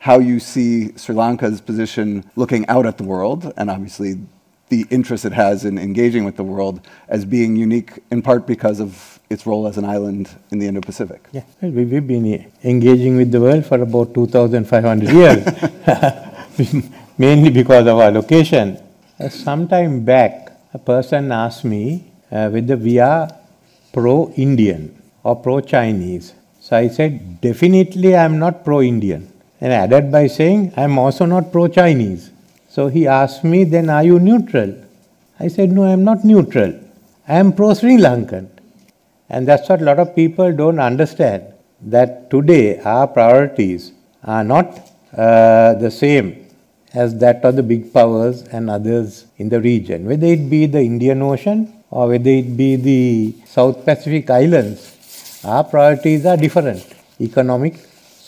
how you see Sri Lanka's position looking out at the world, and obviously the interest it has in engaging with the world as being unique in part because of its role as an island in the Indo-Pacific. Yeah, well, we've been engaging with the world for about 2,500 years, mainly because of our location. Some time back, a person asked me whether we are pro-Indian or pro-Chinese. So I said, definitely I am not pro-Indian. And I added by saying, I am also not pro-Chinese. So he asked me, then are you neutral? I said, no, I am not neutral. I am pro-Sri Lankan. And that's what a lot of people don't understand, that today our priorities are not the same as that of the big powers and others in the region. Whether it be the Indian Ocean or whether it be the South Pacific Islands, our priorities are different. Economic,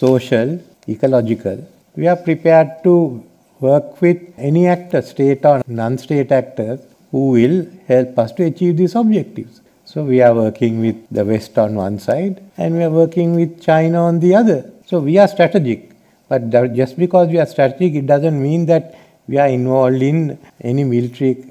social, ecological. We are prepared to work with any actor, state or non-state actors, who will help us to achieve these objectives. So we are working with the West on one side and we are working with China on the other. So we are strategic. But just because we are strategic, it doesn't mean that we are involved in any military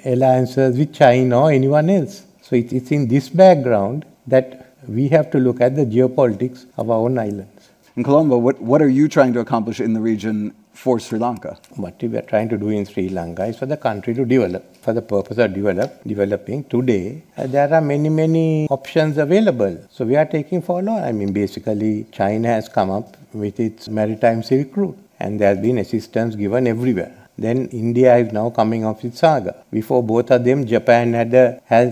alliances with China or anyone else. So it's in this background that we have to look at the geopolitics of our own islands. In Colombo, what are you trying to accomplish in the region for Sri Lanka? What we are trying to do in Sri Lanka is for the country to develop. For the purpose of developing today, there are many options available. So we are taking follow. I mean, basically, China has come up with its maritime Silk Route, and there has been assistance given everywhere. Then India is now coming up with Saga. Before both of them, Japan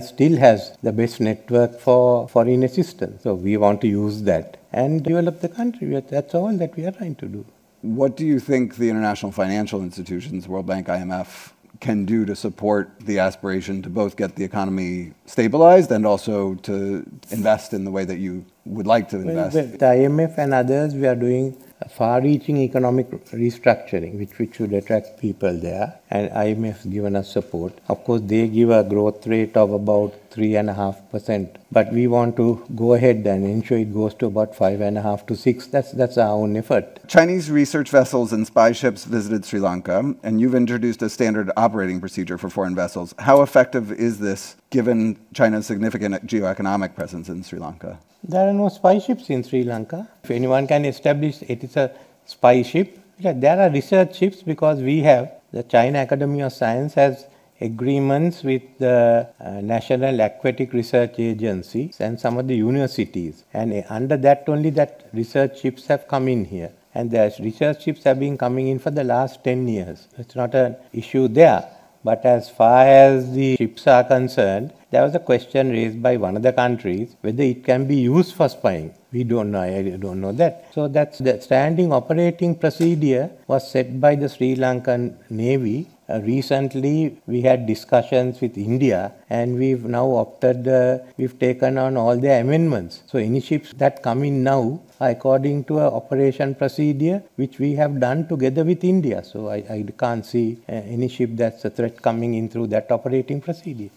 still has the best network for foreign assistance. So we want to use that and develop the country. That's all that we are trying to do. What do you think the international financial institutions, World Bank, IMF, can do to support the aspiration to both get the economy stabilized and also to invest in the way that you would like to invest? Well, the IMF and others, we are doing far-reaching economic restructuring, which should attract people there. And IMF has given us support. Of course, they give a growth rate of about 3.5%. But we want to go ahead and ensure it goes to about 5.5 to 6. That's our own effort. Chinese research vessels and spy ships visited Sri Lanka, and you've introduced a standard operating procedure for foreign vessels. How effective is this, given China's significant geoeconomic presence in Sri Lanka? There are no spy ships in Sri Lanka. If anyone can establish it is a spy ship, there are research ships because we have, the China Academy of Science has agreements with the National Aquatic Research Agency and some of the universities. And under that only that research ships have come in here. And the research ships have been coming in for the last 10 years. It's not an issue there. But as far as the ships are concerned, there was a question raised by one of the countries whether it can be used for spying. We don't know, I don't know that. So that's the standing operating procedure was set by the Sri Lankan Navy. Recently, we had discussions with India and we've now we've taken on all the amendments. So any ships that come in now are according to an operation procedure which we have done together with India. So I can't see any ship that's a threat coming in through that operating procedure.